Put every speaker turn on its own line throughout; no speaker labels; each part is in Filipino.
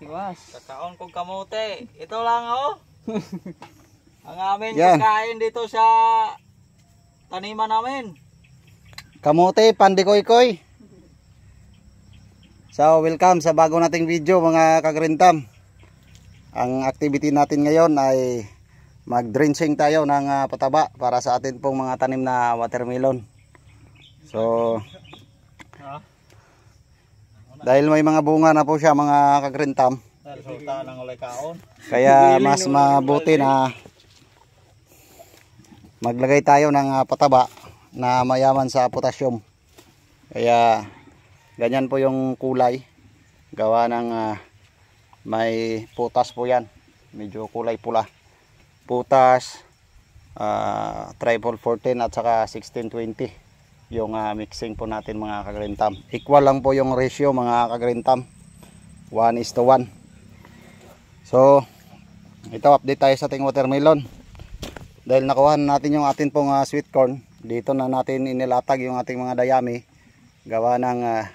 Iwas.
Kakaon kong kamote. Ito lang oh. Ang aming
Yan.
pagkain dito sa taniman namin.
Kamote, pandikoy-koy. So, welcome sa bago nating video mga kagrintam. Ang activity natin ngayon ay mag-drenching tayo ng pataba para sa atin pong mga tanim na watermelon. So, dahil may mga bunga na po siya mga kagrintam,
Resulta ng ulay kaon.
kaya mas mabuti na maglagay tayo ng pataba na mayaman sa potassium. Kaya ganyan po yung kulay, gawa ng may putas po yan, medyo kulay pula, putas, triple 14 at saka 1620 yung mixing po natin mga kagrintam. Equal lang po yung ratio mga kagrintam, 1:1. So ito, update tayo sa ating watermelon. Dahil nakuha natin yung atin pong sweet corn, dito na natin inilatag yung ating mga dayami, gawa ng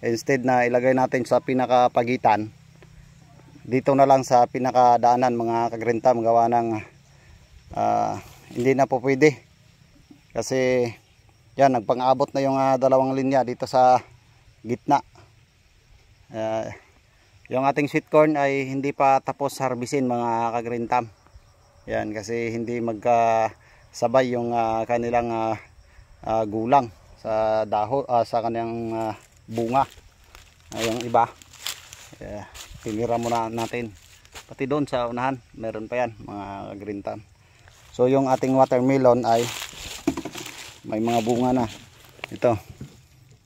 instead na ilagay natin sa pinakapagitan, dito na lang sa pinakadaanan mga kagrintam, gawa ng hindi na po pwede kasi yan, nagpang-abot na yung dalawang linya dito sa gitna. Yung ating sweet corn ay hindi pa tapos harbisin mga kagrintam. Yan, kasi hindi magkasabay yung kanilang gulang sa dahon, sa kanyang bunga. Yung iba, tinira muna natin. Pati doon sa unahan, meron pa yan mga kagrintam. So yung ating watermelon ay may mga bunga na. Ito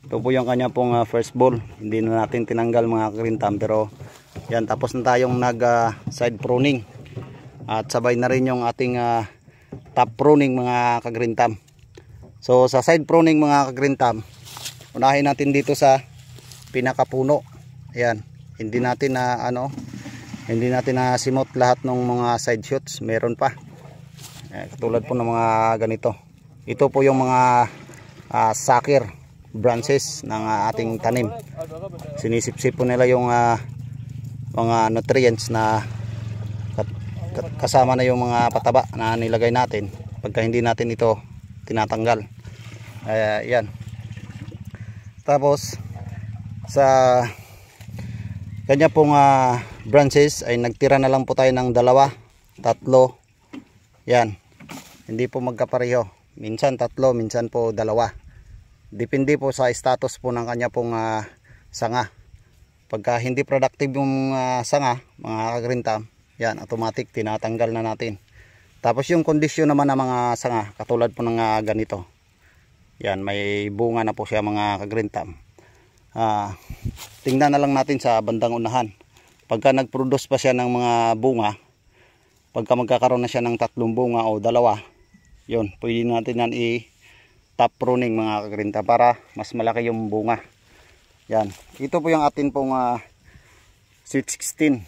po yung kanya pong first ball. Hindi na natin tinanggal mga kagrintam, pero yan, tapos na tayong nag side pruning. At sabay na rin yung ating top pruning mga kagrintam. So sa side pruning mga kagrintam, unahin natin dito sa pinakapuno. Ayan, hindi natin hindi natin na simot lahat ng mga side shoots, meron pa. Katulad po ng mga ganito. Ito po yung mga sakir branches ng ating tanim. Sinisip-sip po nila yung mga nutrients na kasama na yung mga pataba na nilagay natin pagka hindi natin ito tinatanggal. Yan. Tapos sa kanya pong branches ay nagtira na lang po tayo ng 2, 3. Yan. Hindi po magkapareho. Minsan 3, minsan po 2. Depende po sa status po ng kanya pong sanga. Pagka hindi productive yung sanga mga kagrintam, yan, automatic tinatanggal na natin. Tapos yung kondisyon naman ng mga sanga, katulad po ng ganito. Yan, may bunga na po siya mga kagrintam. Tingnan na lang natin sa bandang unahan. Pagka nagproduce pa siya ng mga bunga, pagka magkakaroon na siya ng 3 bunga o 2, yun, pwede natin yan i-top pruning mga kagrintam para mas malaki yung bunga. Yan, ito po yung atin pong Sweet 16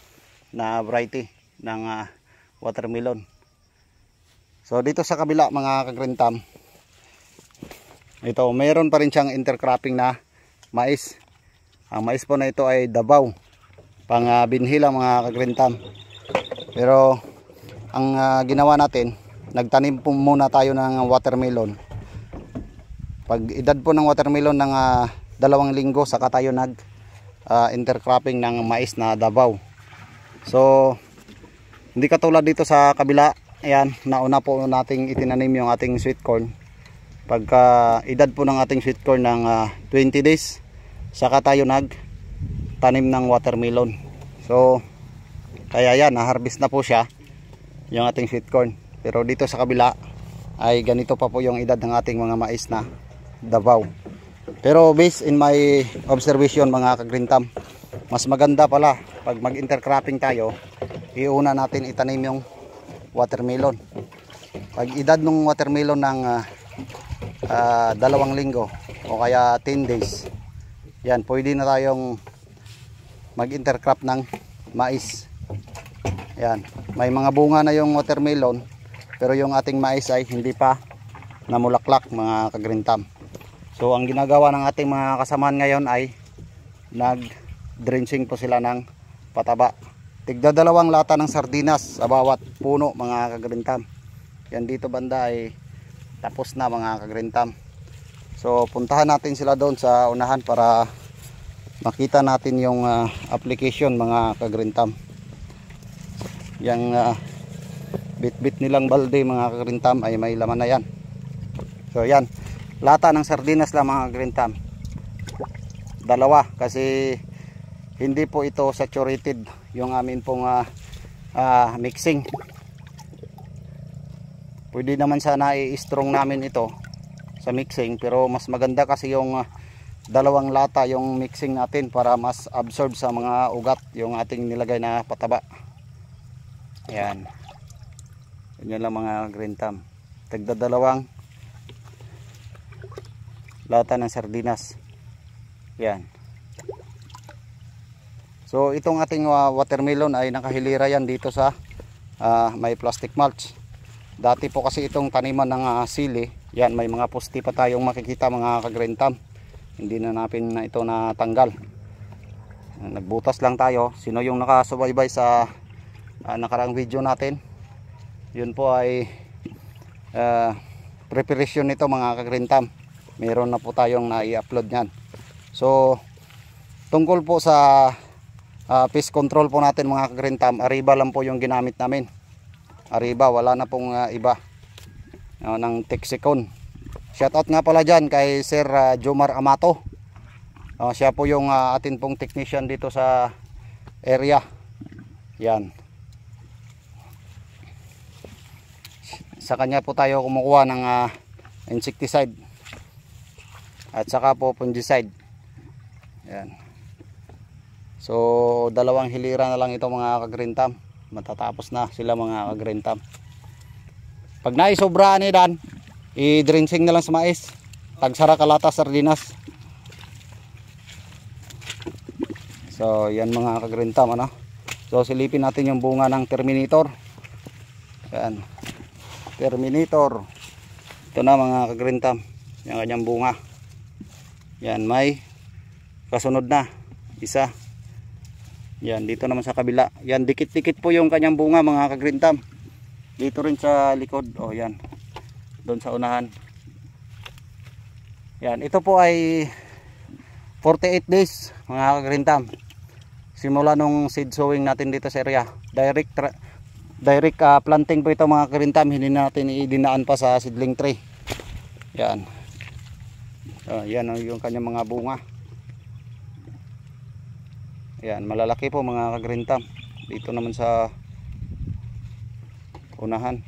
na variety ng watermelon. So dito sa kabila mga kagrintam, ito meron pa rin siyang intercropping na mais. Ang mais po na ito ay Davao, pang binhi lang mga kagrintam. Pero ang ginawa natin, nagtanim po muna tayo ng watermelon. Pag edad po ng watermelon ng 2 linggo, saka tayo nag intercropping ng mais na Davao. So hindi katulad dito sa kabila. Ayan, nauna po nating itinanim yung ating sweet corn. Pagka edad po ng ating sweet corn ng 20 days, saka tayo nag tanim ng watermelon. So kaya yan, na-harvest na po siya yung ating sweet corn. Pero dito sa kabila ay ganito pa po yung edad ng ating mga mais na Davao. Pero based in my observation mga kagrintam, mas maganda pala pag mag-intercropping tayo, iuna natin itanim yung watermelon. Pag edad ng watermelon ng 2 linggo o kaya 10 days, yan, pwede na tayong mag-intercrop ng mais. Yan, may mga bunga na yung watermelon, pero yung ating mais ay hindi pa namulaklak mga kagrintam. So ang ginagawa ng ating mga kasamahan ngayon ay nag-drenching po sila ng pataba. Tigda 2 lata ng sardinas sa bawat puno mga kagrintam. Yan dito banda ay tapos na mga kagrintam. So puntahan natin sila doon sa unahan para makita natin yung application mga kagrintam. Yang bit-bit nilang balde mga kagrintam ay may laman na yan. So yan, lata ng sardinas lang mga kagrintam. 2 kasi hindi po ito saturated yung amin pong mixing. Pwede naman sana i-strong namin ito sa mixing, pero mas maganda kasi yung 2 lata yung mixing natin para mas absorb sa mga ugat yung ating nilagay na pataba. Ayan. Yan lang mga kagrintam. Tigda 2 lata ng sardinas. Yan. So itong ating watermelon ay nakahilira yan dito sa may plastic mulch. Dati po kasi itong taniman ng sili, yan may mga pusti pa tayong makikita mga kagrintam. Hindi na natin na ito natanggal. Nagbutas lang tayo. Sino yung nakasubaybay sa nakaraang video natin, yun po ay preparation nito mga kagrintam. Meron na po tayong na-i-upload nyan. So tungkol po sa pest control po natin mga kagrintam, Ariba lang po yung ginamit namin. Ariba, wala na pong iba ng Texicon. Shoutout nga pala dyan kay Sir Jomar Amato. Siya po yung atin pong technician dito sa area. Yan. Sa kanya po tayo kumukuha ng insecticide at saka po fungicide. Yan. So 2 hilira na lang ito mga kagrintam. Matatapos na sila mga kagrintam. Pag naisobraan ni Dan, i-drenching na lang sa mais. Tagsara kalata sardinas. So yan mga kagrintam, ano? So silipin natin yung bunga ng Terminator. Yan. Terminator. Ito na mga kagrintam, yung kanyang bunga. Yan, may kasunod na isa. Yan, dito naman sa kabila. Yan, dikit-dikit po yung kanyang bunga mga kagrintam. Dito rin sa likod. Oh, yan. Doon sa unahan. Yan, ito po ay 48 days mga kagrintam. Simula nung seed sowing natin dito sa area. Direct planting po ito mga kagrintam. Hindi natin idinaan pa sa seedling tray. Yan. Yan yung kanyang mga bunga. Yan, malalaki po mga kagrintam. Dito naman sa unahan.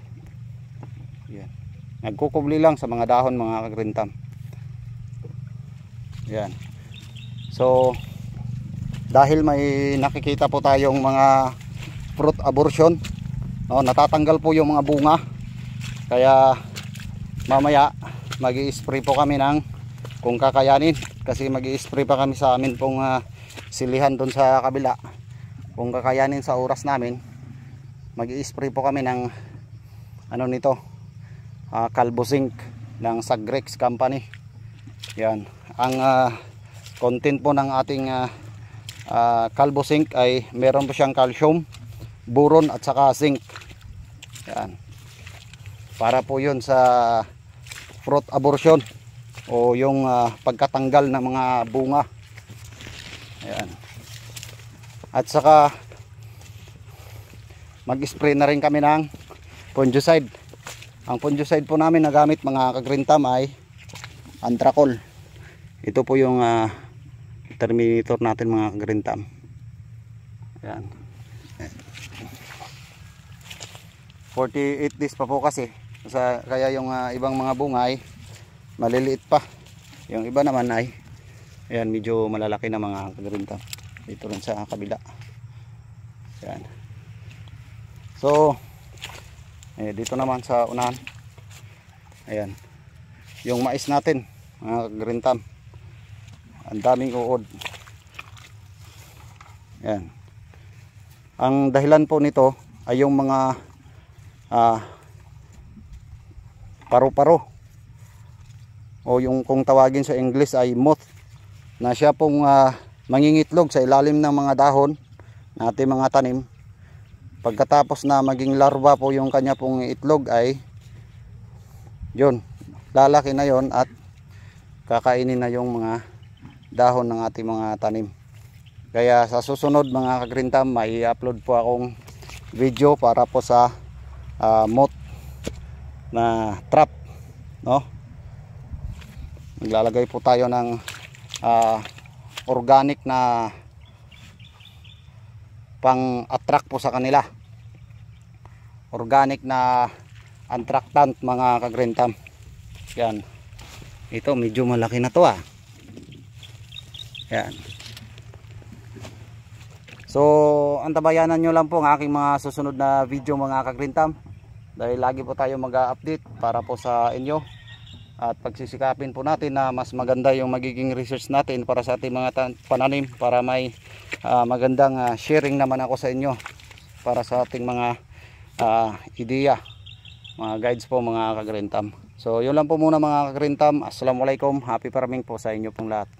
Yan. Nagkukubli lang sa mga dahon mga kagrintam. Yan. So dahil may nakikita po tayong mga fruit abortion, natatanggal po yung mga bunga. Kaya mamaya magi-spray po kami ng, kung kakayanin, kasi magi-spray pa kami sa amin pong silihan doon sa kabila. Kung kakayanin sa oras namin, magi-spray po kami ng ano nito, Calvo Zinc ng Sagrex Company. Yan. Ang content po ng ating Calvo Zinc ay meron po siyang calcium, boron at saka zinc. Yan. Para po yun sa fruit abortion o yung pagkatanggal ng mga bunga. Ayan. At saka mag-spray na rin kami ng fungicide. Ang fungicide po namin na gamit mga kagrintam ay Antracol. Ito po yung Terminator natin mga kagrintam. Ayan. 48 days pa po kasi. Kaya yung ibang mga bunga ay maliliit pa. Yung iba naman ay ayan, medyo malalaki na mga kagrintam. Dito rin sa kabila. Ayan. So dito naman sa unahan. Ayan. Yung mais natin mga kagrintam, ang daming uod. Ayan. Ang dahilan po nito ay yung mga paru-paro, o yung kung tawagin sa English ay moth, na siya pong mangingitlog sa ilalim ng mga dahon na ating mga tanim. Pagkatapos na maging larva po yung kanya pong itlog ay yun, lalaki na yon at kakainin na yung mga dahon ng ating mga tanim. Kaya sa susunod mga ka-Green Thumb, may upload po akong video para po sa moth na trap, no? Naglalagay po tayo ng organic na pang-attract po sa kanila. Organic na attractant mga ka-Green Thumb. Yan. Ito medyo malaki na to ah. Yan. So, antabayanan nyo lang po ang aking mga susunod na video mga ka-Green Thumb. Dahil lagi po tayo mag-update para po sa inyo. At pagsisikapin po natin na mas maganda yung magiging research natin para sa ating mga pananim, para may magandang sharing naman ako sa inyo para sa ating mga ideya, mga guides po mga ka-Green Thumb. So yun lang po muna mga ka-Green Thumb. Assalamualaikum, happy farming po sa inyo pong lahat.